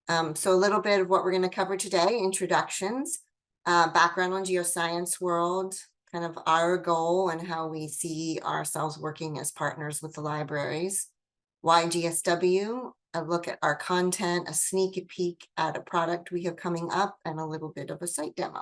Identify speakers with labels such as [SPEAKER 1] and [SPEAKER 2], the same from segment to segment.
[SPEAKER 1] So a little bit of what we're going to cover today: introductions, background on GeoScienceWorld, kind of our goal and how we see ourselves working as partners with the libraries. Why GSW? A look at our content, a sneak peek at a product we have coming up, and a little bit of a site demo.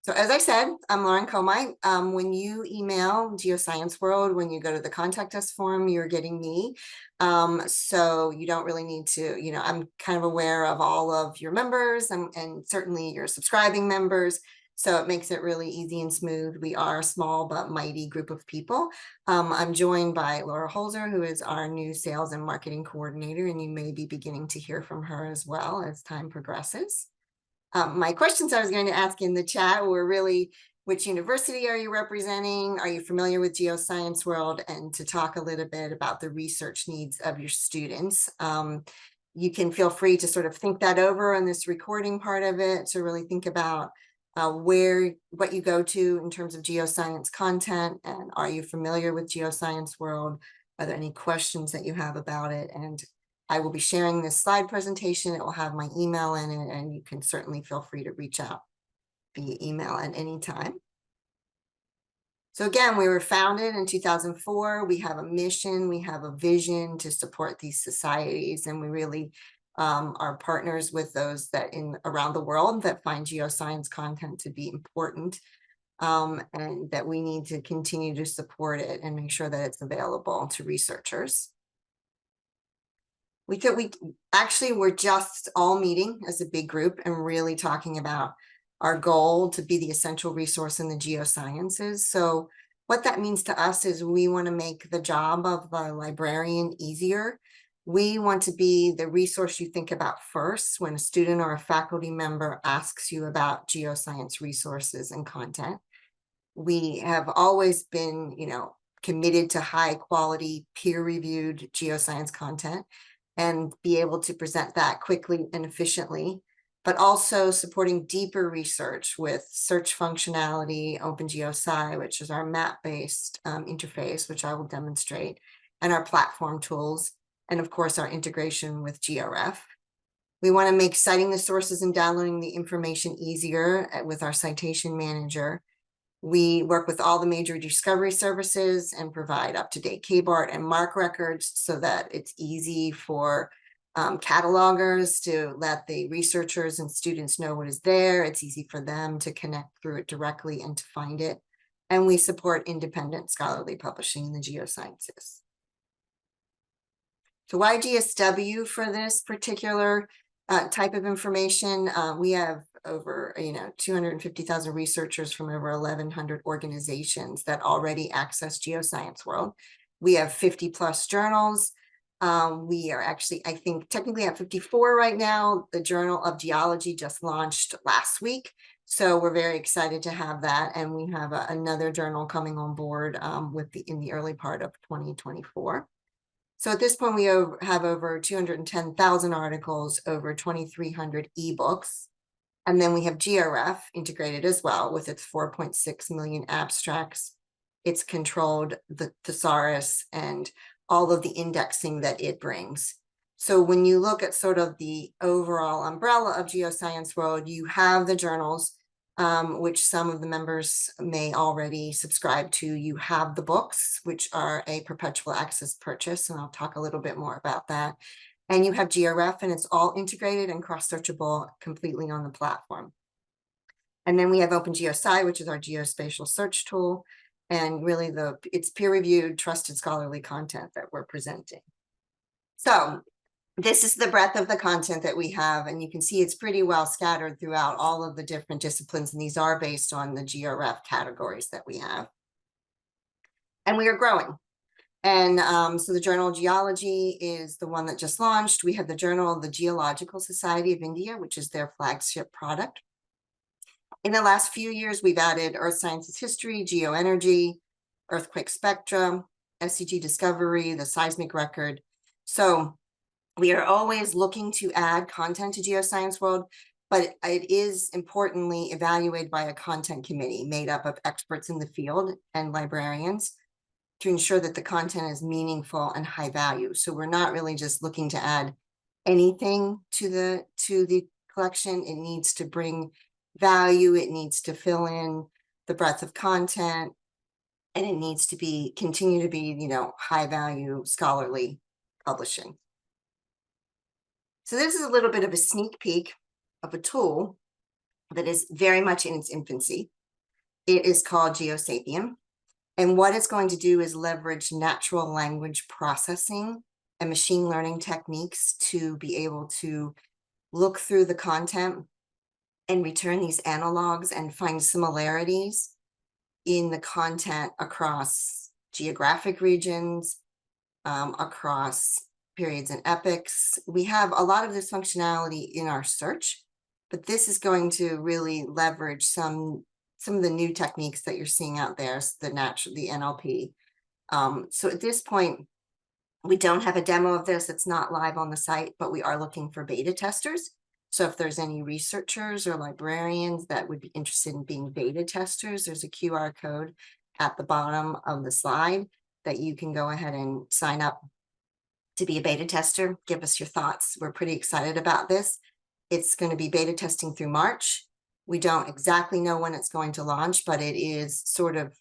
[SPEAKER 1] So as I said, I'm Lauren Comite. When you email GeoScienceWorld, when you go to the contact us form, you're getting me. So you don't really need to, I'm kind of aware of all of your members and certainly your subscribing members. So it makes it really easy and smooth. We are a small but mighty group of people. I'm joined by Laura Holzer, who is our new sales and marketing coordinator, and you may be beginning to hear from her as well as time progresses. My questions I was going to ask in the chat were really, which university are you representing? Are you familiar with GeoScienceWorld? And to talk a little bit about the research needs of your students. You can feel free to sort of think that over on this recording part of it, to really think about what you go to in terms of geoscience content, and are you familiar with GeoScienceWorld? Are there any questions that you have about it? And I will be sharing this slide presentation. It will have my email in it, and you can certainly feel free to reach out via email at any time. So again, we were founded in 2004. We have a mission, we have a vision to support these societies, and we really are partners with those that around the world that find geoscience content to be important, and that we need to continue to support it and make sure that it's available to researchers. We're just all meeting as a big group and really talking about our goal to be the essential resource in the geosciences. So what that means to us is we want to make the job of the librarian easier. We want to be the resource you think about first when a student or a faculty member asks you about geoscience resources and content. We have always been, committed to high quality, peer-reviewed geoscience content, and be able to present that quickly and efficiently, but also supporting deeper research with search functionality, OpenGeoSci, which is our map-based interface, which I will demonstrate, and our platform tools, and of course, our integration with GRF. We want to make citing the sources and downloading the information easier with our citation manager. We work with all the major discovery services and provide up-to-date KBART and MARC records so that it's easy for catalogers to let the researchers and students know what is there. It's easy for them to connect through it directly and to find it. And we support independent scholarly publishing in the geosciences. So why GSW for this particular type of information? We have over 250,000 researchers from over 1,100 organizations that already access GeoScienceWorld. We have 50+ journals. We are actually, I think, technically at 54 right now. The Journal of Geology just launched last week, so we're very excited to have that. And we have another journal coming on board in the early part of 2024. So at this point, we have over 210,000 articles, over 2,300 ebooks. And then we have GRF integrated as well with its 4.6 million abstracts, its controlled thesaurus, and all of the indexing that it brings. So when you look at sort of the overall umbrella of GeoScienceWorld, you have the journals, which some of the members may already subscribe to. You have the books, which are a perpetual access purchase, and I'll talk a little bit more about that. And you have GRF, and it's all integrated and cross-searchable completely on the platform. And then we have OpenGeoSci, which is our geospatial search tool, and really it's peer-reviewed, trusted scholarly content that we're presenting. So this is the breadth of the content that we have, and you can see it's pretty well scattered throughout all of the different disciplines, and these are based on the GRF categories that we have. And we are growing. And so the Journal of Geology is the one that just launched. We have the Journal of the Geological Society of India, which is their flagship product. In the last few years, we've added Earth Sciences History, Geoenergy, Earthquake Spectra, SCG Discovery, the Seismic Record. So we are always looking to add content to GeoScienceWorld, but it is importantly evaluated by a content committee made up of experts in the field and librarians to ensure that the content is meaningful and high value. So we're not really just looking to add anything to the collection. It needs to bring value. It needs to fill in the breadth of content, and it needs to continue to be, high value scholarly publishing. So this is a little bit of a sneak peek of a tool that is very much in its infancy. It is called GeoSapiens. And what it's going to do is leverage natural language processing and machine learning techniques to be able to look through the content and return these analogs and find similarities in the content across geographic regions, across periods and epochs. We have a lot of this functionality in our search, but this is going to really leverage some of the new techniques that you're seeing out there, the NLP. So at this point, we don't have a demo of this. It's not live on the site, but we are looking for beta testers. So if there's any researchers or librarians that would be interested in being beta testers, there's a QR code at the bottom of the slide that you can go ahead and sign up to be a beta tester. Give us your thoughts. We're pretty excited about this. It's going to be beta testing through March. We don't exactly know when it's going to launch, but it is sort of,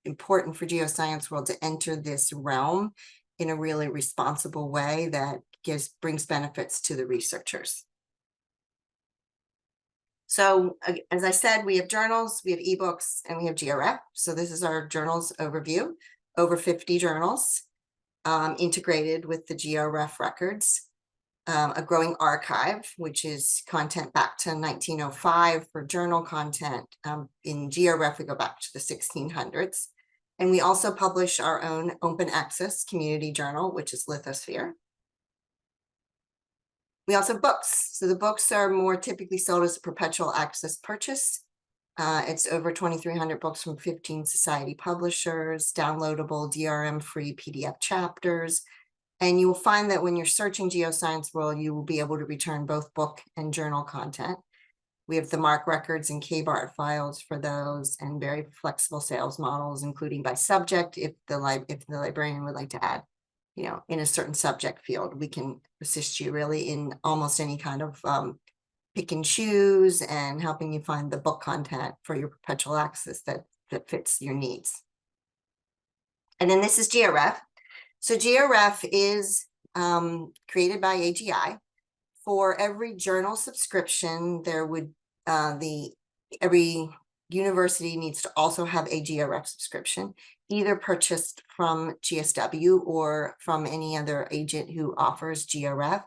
[SPEAKER 1] important for GeoScienceWorld to enter this realm in a really responsible way that brings benefits to the researchers. So as I said, we have journals, we have ebooks, and we have GeoRef. So this is our journals overview, over 50 journals integrated with the GeoRef records. A growing archive, which is content back to 1905 for journal content. In GeoRef, we go back to the 1600s. And we also publish our own open access community journal, which is Lithosphere. We also have books. So the books are more typically sold as a perpetual access purchase. It's over 2,300 books from 15 society publishers, downloadable DRM-free PDF chapters. And you will find that when you're searching GeoScienceWorld, you will be able to return both book and journal content. We have the MARC records and KBART files for those, and very flexible sales models, including by subject. If the librarian would like to add, in a certain subject field, we can assist you really in almost any kind of pick and choose and helping you find the book content for your perpetual access that fits your needs. And then this is GeoRef. So GeoRef is created by AGI. For every journal subscription, there would every university needs to also have a GeoRef subscription, either purchased from GSW or from any other agent who offers GeoRef.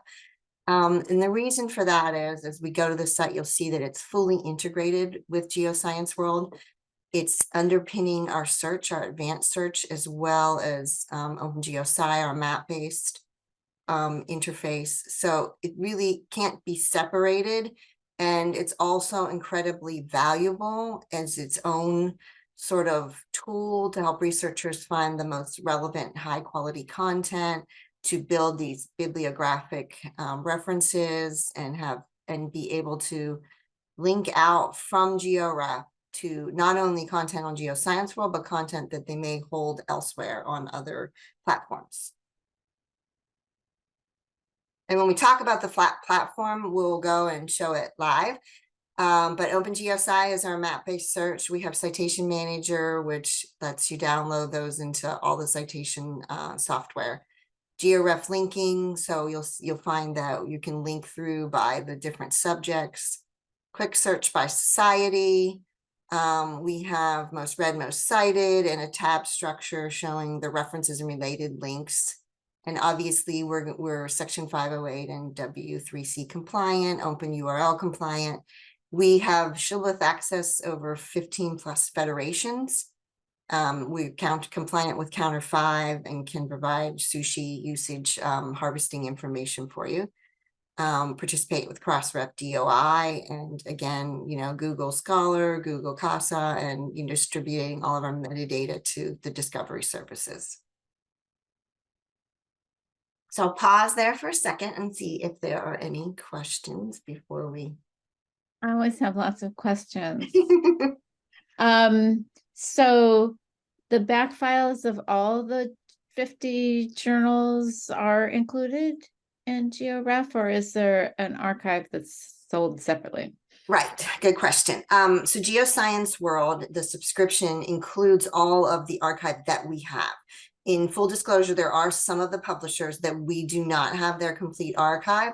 [SPEAKER 1] And the reason for that is, as we go to the site, you'll see that it's fully integrated with GeoScienceWorld. It's underpinning our search, our advanced search, as well as OpenGeoSci, our map-based interface. So it really can't be separated. And it's also incredibly valuable as its own sort of tool to help researchers find the most relevant, high quality content, to build these bibliographic references and be able to link out from GeoRef to not only content on GeoScienceWorld, but content that they may hold elsewhere on other platforms. And when we talk about the flat platform, we'll go and show it live. But OpenGeoSci is our map-based search. We have Citation Manager, which lets you download those into all the citation software. GeoRef linking, so you'll find that you can link through by the different subjects. Quick search by society. We have most read, most cited, and a tab structure showing the references and related links. And obviously, we're Section 508 and W3C compliant, open URL compliant. We have shibboleth access over 15 plus federations. We compliant with Counter 5 and can provide sushi usage harvesting information for you. Participate with Crossref DOI, and again, Google Scholar, Google Casa, and distributing all of our metadata to the discovery services. So I'll pause there for a second and see if there are any questions before we.
[SPEAKER 2] I always have lots of questions. So the back files of all the 50 journals are included? in GeoRef, or is there an archive that's sold separately?
[SPEAKER 1] Right, good question. So GeoScienceWorld, the subscription includes all of the archive that we have. In full disclosure, there are some of the publishers that we do not have their complete archive,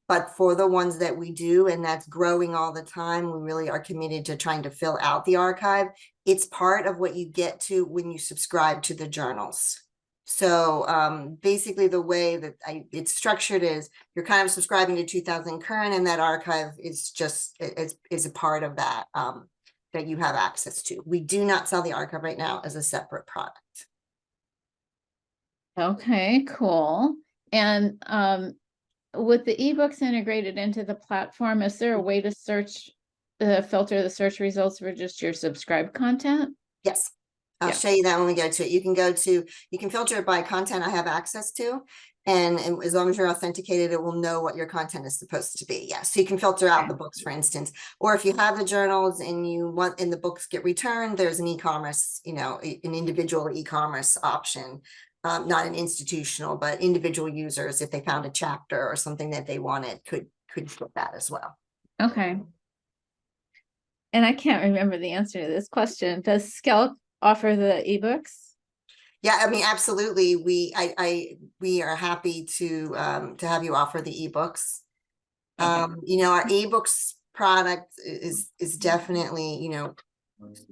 [SPEAKER 1] but for the ones that we do, and that's growing all the time, we really are committed to trying to fill out the archive. It's part of what you get to when you subscribe to the journals. So basically the way that it's structured is you're kind of subscribing to 2000 current, and that archive is just is a part of that that you have access to. We do not sell the archive right now as a separate product.
[SPEAKER 2] Okay, cool. And with the ebooks integrated into the platform, is there a way to search filter the search results for just your subscribed content?
[SPEAKER 1] Yes. I'll
[SPEAKER 2] Yeah.
[SPEAKER 1] show you that when we go to it. You can filter it by content I have access to. And as long as you're authenticated, it will know what your content is supposed to be. Yeah. So you can filter out the books, for instance, or if you have the journals and you want the books get returned, there's an e-commerce, an individual e-commerce option. Not an institutional, but individual users, if they found a chapter or something that they wanted, could get that as well.
[SPEAKER 2] Okay. And I can't remember the answer to this question. Does SCELC offer the ebooks?
[SPEAKER 1] Yeah, I mean, absolutely. We are happy to have you offer the ebooks.
[SPEAKER 2] Okay.
[SPEAKER 1] Our ebooks product is definitely,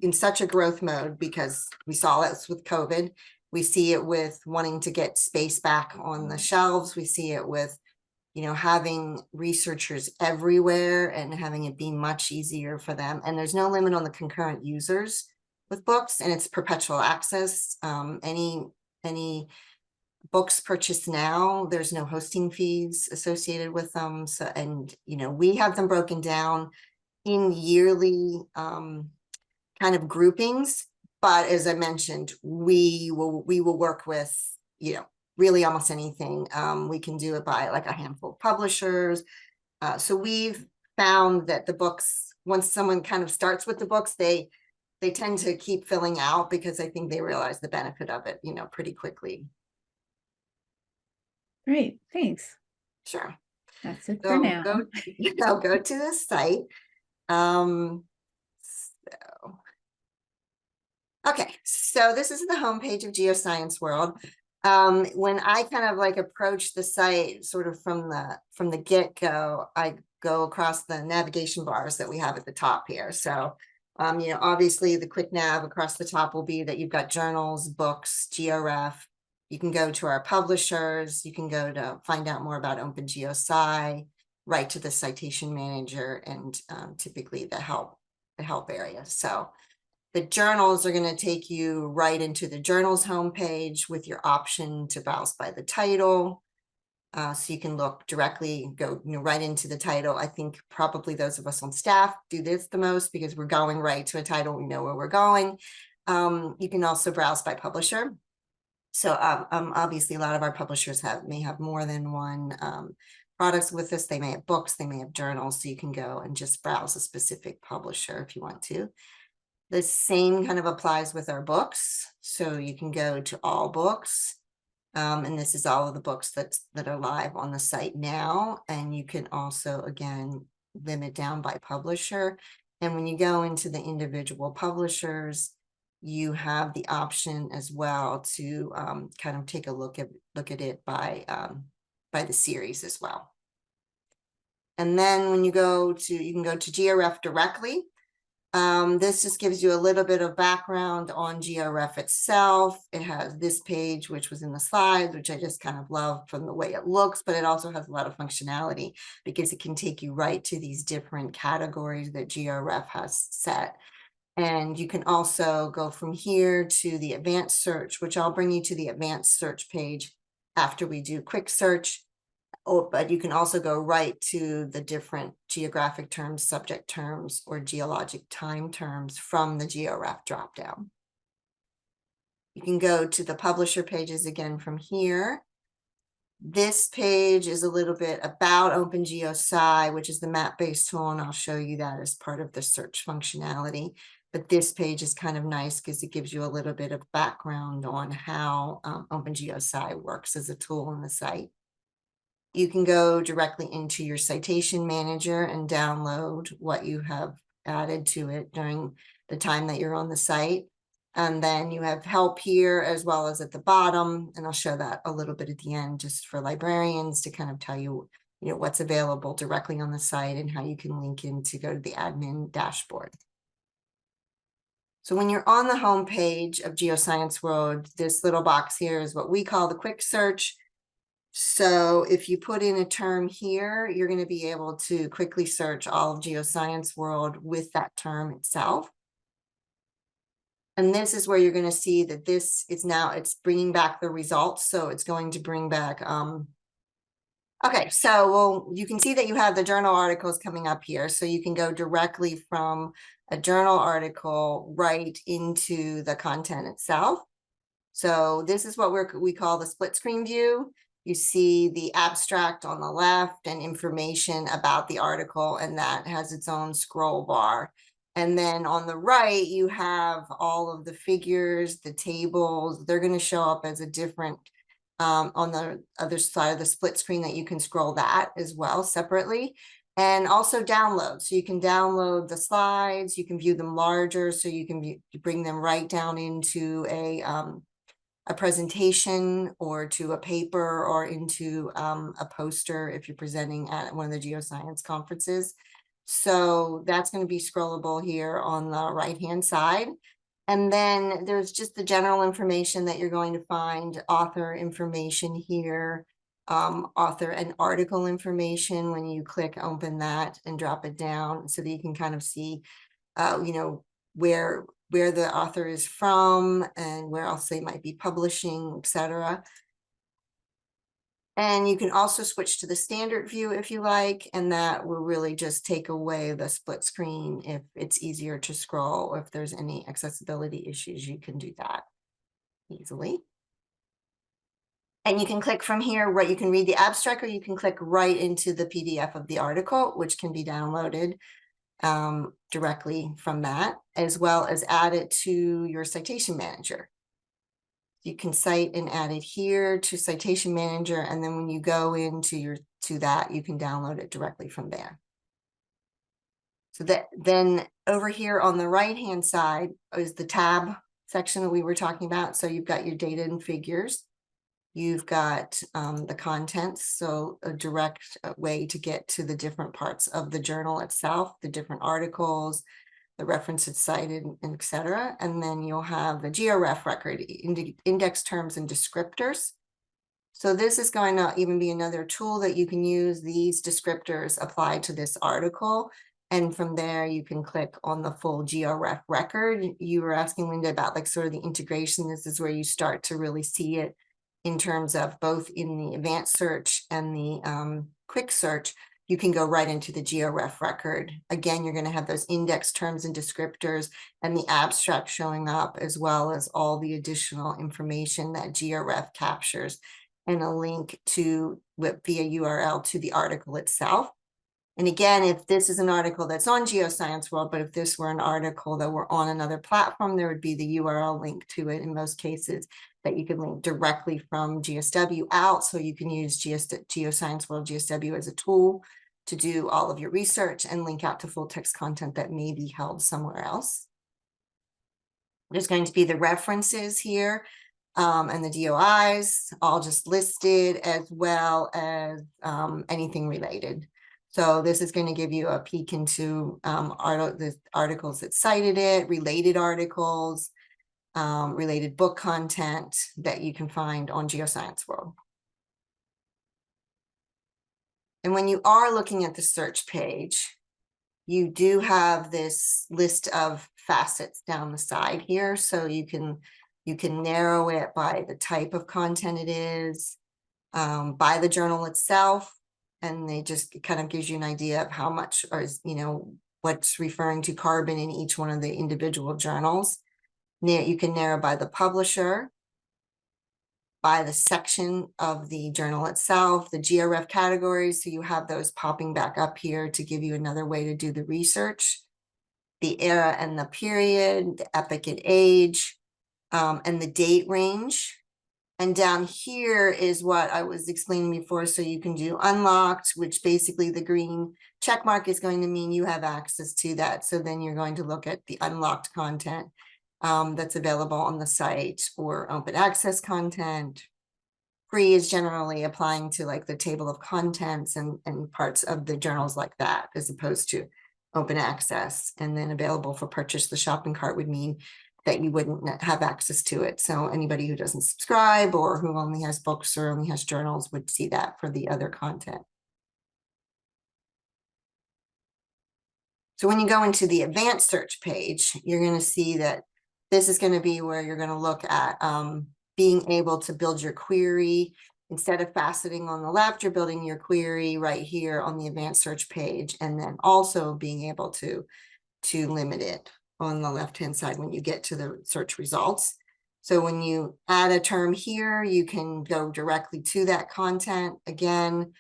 [SPEAKER 1] in such a growth mode because we saw this with COVID. We see it with wanting to get space back on the shelves. We see it with, having researchers everywhere and having it be much easier for them. And there's no limit on the concurrent users with books, and it's perpetual access. Any books purchased now, there's no hosting fees associated with them. So, and we have them broken down in yearly kind of groupings. But as I mentioned, we will work with, really almost anything. We can do it by like a handful of publishers. So we've found that the books, once someone kind of starts with the books, they tend to keep filling out because I think they realize the benefit of it, pretty quickly.
[SPEAKER 2] Great, thanks.
[SPEAKER 1] Sure.
[SPEAKER 2] That's it for now.
[SPEAKER 1] I'll go to the site. Okay, so this is the homepage of GeoScienceWorld. When I kind of like approach the site sort of from the get-go, I go across the navigation bars that we have at the top here. So obviously the quick nav across the top will be that you've got journals, books, GeoRef. You can go to our publishers. You can go to find out more about OpenGeoSci, right to the citation manager, and typically the help area. So the journals are going to take you right into the journals homepage with your option to browse by the title. So you can look directly, go right into the title. I think probably those of us on staff do this the most because we're going right to a title. We know where we're going. You can also browse by publisher. So obviously a lot of our publishers may have more than one products with us. They may have books, they may have journals. So you can go and just browse a specific publisher if you want to. The same kind of applies with our books. So you can go to all books. And this is all of the books that are live on the site now. And you can also, again, limit down by publisher. And when you go into the individual publishers, you have the option as well to kind of take a look at it by the series as well. And then when you can go to GeoRef directly. This just gives you a little bit of background on GeoRef itself. It has this page, which was in the slides, which I just kind of love from the way it looks, but it also has a lot of functionality because it can take you right to these different categories that GeoRef has set. And you can also go from here to the advanced search, which I'll bring you to the advanced search page after we do quick search. Oh, but you can also go right to the different geographic terms, subject terms, or geologic time terms from the GeoRef dropdown. You can go to the publisher pages again from here. This page is a little bit about OpenGeoSci, which is the map-based tool, and I'll show you that as part of the search functionality. But this page is kind of nice because it gives you a little bit of background on how OpenGeoSci works as a tool on the site. You can go directly into your citation manager and download what you have added to it during the time that you're on the site. And then you have help here as well as at the bottom, and I'll show that a little bit at the end just for librarians to kind of tell you, what's available directly on the site and how you can link in to go to the admin dashboard. So when you're on the home page of GeoScienceWorld, this little box here is what we call the quick search. So if you put in a term here, you're going to be able to quickly search all of GeoScienceWorld with that term itself. And this is where you're going to see that it's bringing back the results. So it's going to bring back, okay, so you can see that you have the journal articles coming up here. So you can go directly from a journal article right into the content itself. So this is what we call the split screen view. You see the abstract on the left and information about the article, and that has its own scroll bar. And then on the right, you have all of the figures, the tables. They're going to show up as a different, on the other side of the split screen, that you can scroll that as well separately. And also download. So you can download the slides, you can view them larger, so you can bring them right down into a presentation or to a paper or into a poster if you're presenting at one of the geoscience conferences. So that's going to be scrollable here on the right-hand side. And then there's just the general information that you're going to find, author information here, author and article information when you click open that and drop it down so that you can kind of see, where the author is from and where else they might be publishing, etc. And you can also switch to the standard view if you like, and that will really just take away the split screen if it's easier to scroll, or if there's any accessibility issues, you can do that easily. And you can click from here, right? You can read the abstract, or you can click right into the PDF of the article, which can be downloaded directly from that, as well as add it to your citation manager. You can cite and add it here to citation manager, and then when you go into that, you can download it directly from there. So that then over here on the right hand side is the tab section that we were talking about. So you've got your data and figures. You've got the contents, so a direct way to get to the different parts of the journal itself, the different articles, the references cited, etc. And then you'll have the georef record, index terms and descriptors. So this is going to even be another tool that you can use. These descriptors apply to this article. And from there, you can click on the full georef record. You were asking, Linda, about like sort of the integration. This is where you start to really see it in terms of both in the advanced search and the quick search. You can go right into the georef record. Again, you're going to have those index terms and descriptors and the abstract showing up, as well as all the additional information that georef captures, and a link to via URL to the article itself. And again, if this is an article that's on GeoScienceWorld, but if this were an article that were on another platform, there would be the URL link to it in most cases that you can link directly from GSW out. So you can use GeoScienceWorld GSW as a tool to do all of your research and link out to full text content that may be held somewhere else. There's going to be the references here and the DOIs all just listed, as well as anything related. So this is going to give you a peek into the articles that cited it, related articles, related book content that you can find on GeoScienceWorld. And when you are looking at the search page, you do have this list of facets down the side here. So you can narrow it by the type of content it is, by the journal itself. And it kind of gives you an idea of how much, or what's referring to carbon in each one of the individual journals. You can narrow by the publisher, by the section of the journal itself, the georef categories. So you have those popping back up here to give you another way to do the research, the era and the period, the epoch and age, and the date range. And down here is what I was explaining before. So you can do unlocked, which basically the green check mark is going to mean you have access to that. So then you're going to look at the unlocked content that's available on the site, or open access content. Free is generally applying to like the table of contents and parts of the journals like that, as opposed to open access. And then available for purchase, the shopping cart would mean that you wouldn't have access to it. So anybody who doesn't subscribe or who only has books or only has journals would see that for the other content. So when you go into the advanced search page, you're going to see that this is going to be where you're going to look at being able to build your query. Instead of faceting on the left, you're building your query right here on the advanced search page, and then also being able to limit it on the left-hand side when you get to the search results. So when you add a term here, you can go directly to that content. Again,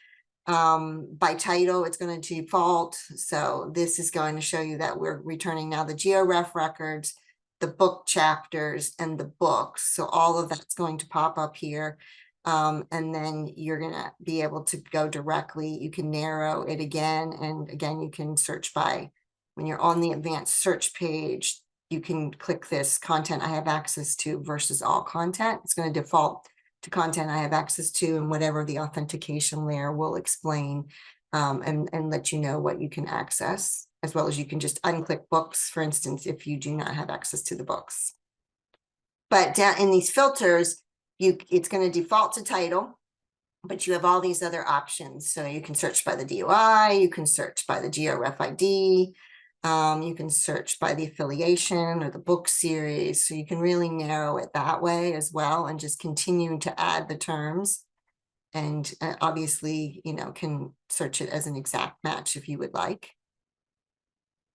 [SPEAKER 1] by title, it's going to default. So this is going to show you that we're returning now the GeoRef records, the book chapters, and the books. So all of that's going to pop up here. And then you're going to be able to go directly. You can narrow it again. And again, you can search by, when you're on the advanced search page, you can click this content I have access to versus all content. It's going to default to content I have access to, and whatever the authentication layer will explain and let you know what you can access, as well as you can just unclick books, for instance, if you do not have access to the books. But down in these filters, it's going to default to title, but you have all these other options. So you can search by the DOI, you can search by the GeoRef ID, you can search by the affiliation or the book series. So you can really narrow it that way as well, and just continue to add the terms. And obviously, you know, can search it as an exact match if you would like.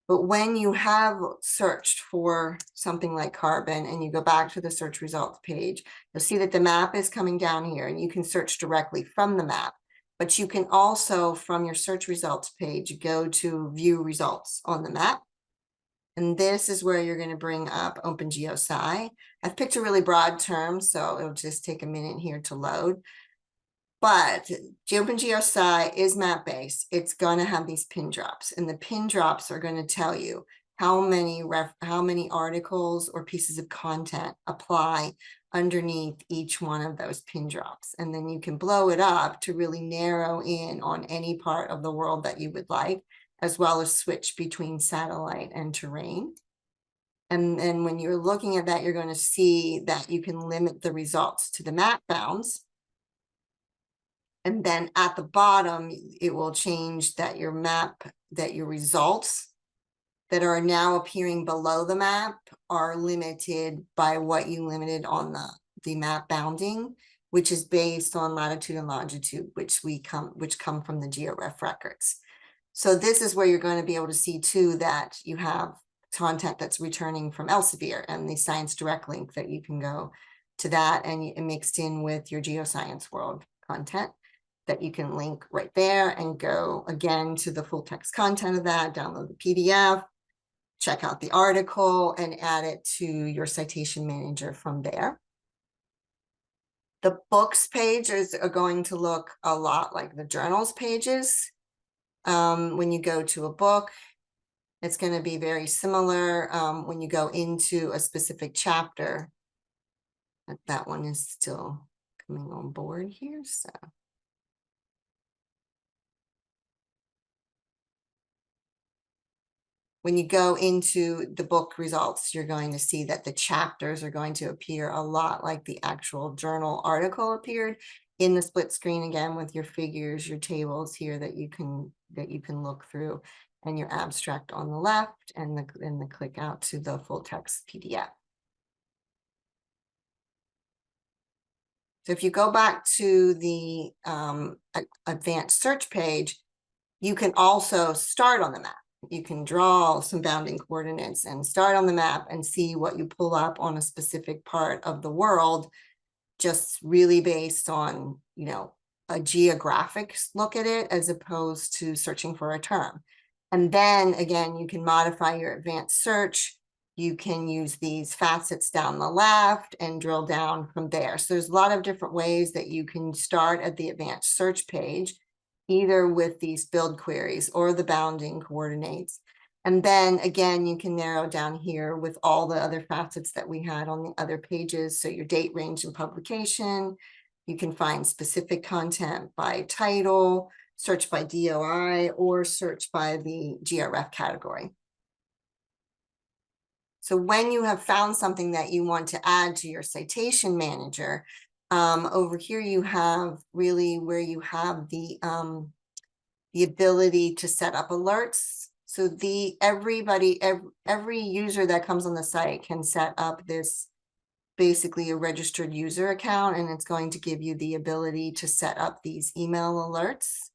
[SPEAKER 1] But when you have searched for something like carbon and you go back to the search results page, you'll see that the map is coming down here, and you can search directly from the map. But you can also, from your search results page, go to view results on the map. And this is where you're going to bring up OpenGeoSci. I've picked a really broad term, so it'll just take a minute here to load. But OpenGeoSci is map-based. It's going to have these pin drops, and the pin drops are going to tell you how many articles or pieces of content apply underneath each one of those pin drops. And then you can blow it up to really narrow in on any part of the world that you would like, as well as switch between satellite and terrain. And then when you're looking at that, you're going to see that you can limit the results to the map bounds. And then at the bottom, it will change that your results that are now appearing below the map are limited by what you limited on the map bounding, which is based on latitude and longitude, which come from the GeoRef records. So this is where you're going to be able to see too that you have content that's returning from Elsevier and the Science Direct link that you can go to that, and mixed in with your GeoScienceWorld content that you can link right there, and go again to the full text content of that, download the PDF, check out the article, and add it to your citation manager from there. The books pages are going to look a lot like the journals pages. When you go to a book, it's going to be very similar. When you go into a specific chapter, that one is still coming on board here. So when you go into the book results, you're going to see that the chapters are going to appear a lot like the actual journal article appeared in the split screen, again with your figures, your tables here that you can look through, and your abstract on the left, and the click out to the full text PDF. So if you go back to the advanced search page, you can also start on the map. You can draw some bounding coordinates and start on the map and see what you pull up on a specific part of the world, just really based on, you know, a geographic look at it, as opposed to searching for a term. And then again, you can modify your advanced search You can use these facets down the left and drill down from there. So there's a lot of different ways that you can start at the advanced search page, either with these build queries or the bounding coordinates. And then again, you can narrow down here with all the other facets that we had on the other pages. So your date, range, and publication. You can find specific content by title, search by DOI, or search by the GRF category. So when you have found something that you want to add to your citation manager, over here you have really where you have the ability to set up alerts. So every user that comes on the site can set up this, basically a registered user account, and it's going to give you the ability to set up these email alerts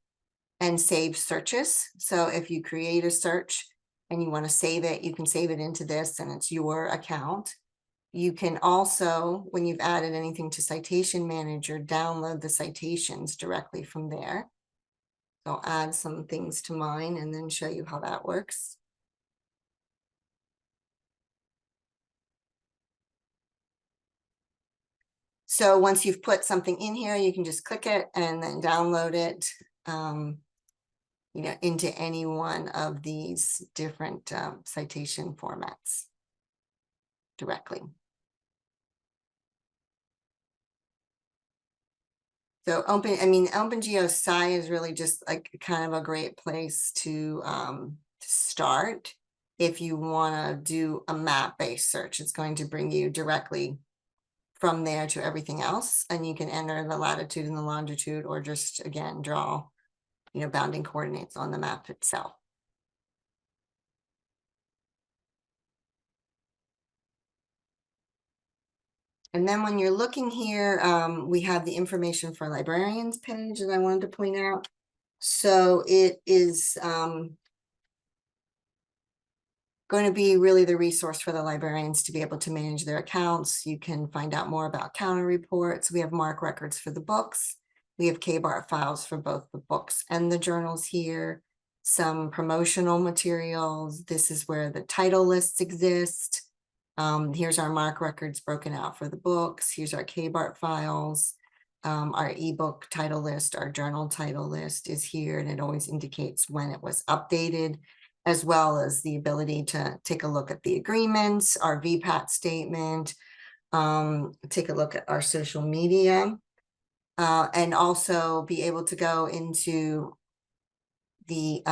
[SPEAKER 1] and save searches. So if you create a search and you want to save it, you can save it into this and it's your account. You can also, when you've added anything to Citation Manager, download the citations directly from there. So I'll add some things to mine and then show you how that works. So once you've put something in here, you can just click it and then download it, into any one of these different citation formats directly. So OpenGeoSci is really just like kind of a great place to start. If you want to do a map-based search, it's going to bring you directly from there to everything else. And you can enter the latitude and the longitude, or just, again, draw, bounding coordinates on the map itself. And then when you're looking here, we have the information for librarians page that I wanted to point out. So it is going to be really the resource for the librarians to be able to manage their accounts. You can find out more about counter reports. We have MARC records for the books. We have KBART files for both the books and the journals here. Some promotional materials. This is where the title lists exist. Here's our MARC records broken out for the books. Here's our KBART files. Our ebook title list, our journal title list is here, and it always indicates when it was updated, as well as the ability to take a look at the agreements, our VPAT statement, take a look at our social media, and also be able to go into the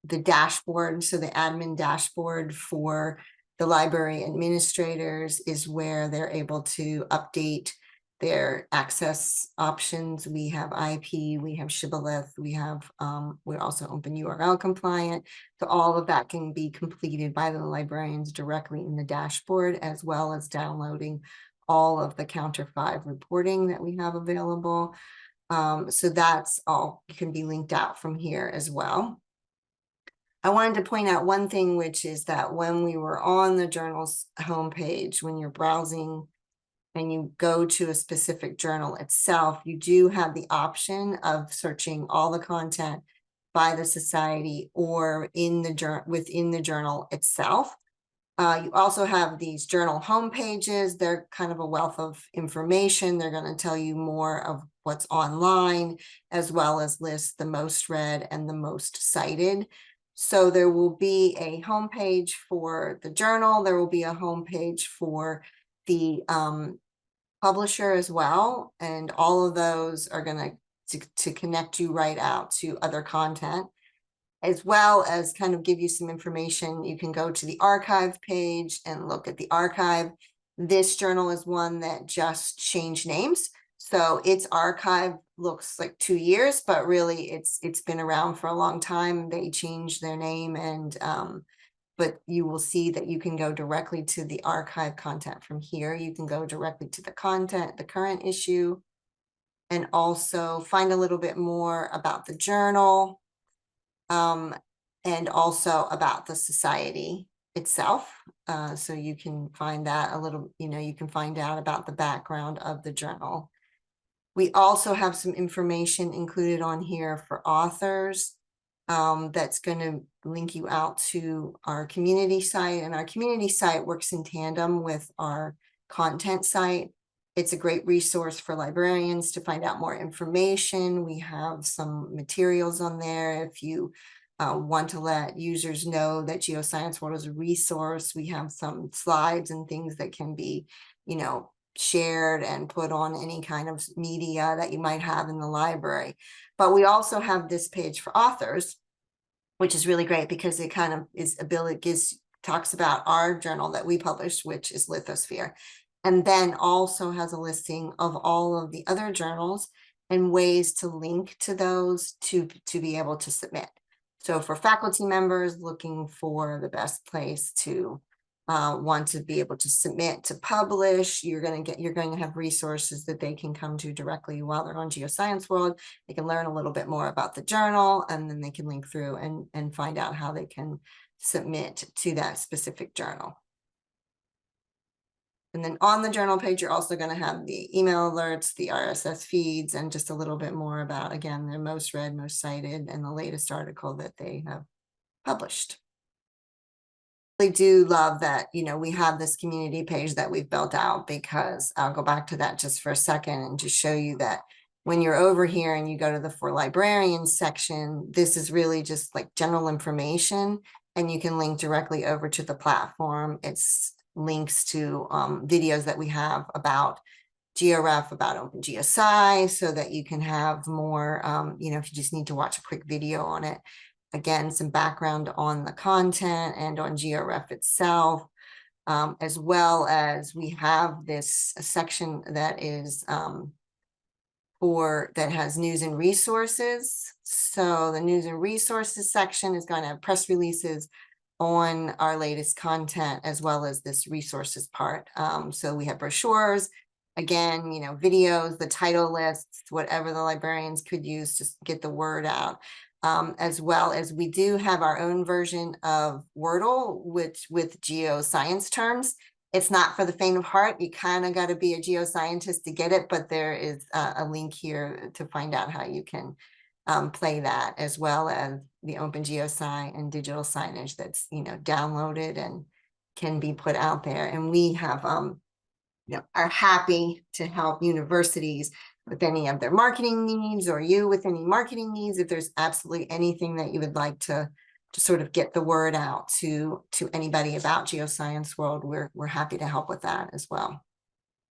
[SPEAKER 1] dashboard. So the admin dashboard for the library administrators is where they're able to update their access options. We have IP, we have shibboleth, we're also open URL compliant. So all of that can be completed by the librarians directly in the dashboard, as well as downloading all of the Counter 5 reporting that we have available. So that's all can be linked out from here as well. I wanted to point out one thing, which is that when we were on the journal's homepage, when you're browsing and you go to a specific journal itself, you do have the option of searching all the content by the society or in the within the journal itself. You also have these journal homepages. They're kind of a wealth of information. They're going to tell you more of what's online, as well as list the most read and the most cited. So there will be a homepage for the journal. There will be a homepage for the publisher as well. And all of those are going to connect you right out to other content, as well as kind of give you some information. You can go to the archive page and look at the archive. This journal is one that just changed names. So its archive looks like 2 years, but really it's been around for a long time. They changed their name, and but you will see that you can go directly to the archive content from here. You can go directly to the content, the current issue, and also find a little bit more about the journal, and also about the society itself. So you can find that a little, you can find out about the background of the journal. We also have some information included on here for authors. that's going to link you out to our community site, and our community site works in tandem with our content site. It's a great resource for librarians to find out more information. We have some materials on there. If you want to let users know that GeoScienceWorld is a resource, we have some slides and things that can be, shared and put on any kind of media that you might have in the library. But we also have this page for authors, which is really great because it kind of talks about our journal that we published, which is Lithosphere, and then also has a listing of all of the other journals and ways to link to those to be able to submit. So for faculty members looking for the best place to want to be able to submit to publish, you're going to have resources that they can come to directly while they're on GeoScienceWorld. They can learn a little bit more about the journal, and then they can link through and find out how they can submit to that specific journal. And then on the journal page, you're also going to have the email alerts, the RSS feeds, and just a little bit more about, again, their most read, most cited, and the latest article that they have published. I do love that, we have this community page that we've built out, because I'll go back to that just for a second and just show you that when you're over here and you go to the For Librarians section, this is really just like general information, and you can link directly over to the platform. It's links to videos that we have about GeoRef, about OpenGeoSci, so that you can have more, if you just need to watch a quick video on it. Again, some background on the content and on GeoRef itself, as well as we have this section that is that has news and resources. So the news and resources section is going to have press releases on our latest content, as well as this resources part. So we have brochures, again, videos, the title lists, whatever the librarians could use to get the word out. As well as we do have our own version of Wordle, which with geoscience terms. It's not for the faint of heart. You kind of got to be a geoscientist to get it, but there is a link here to find out how you can play that, as well as the OpenGeoSci and digital signage that's downloaded and can be put out there. And we have are happy to help universities with any of their marketing needs, or you with any marketing needs. If there's absolutely anything that you would like to sort of get the word out to anybody about GeoScienceWorld, we're happy to help with that as well.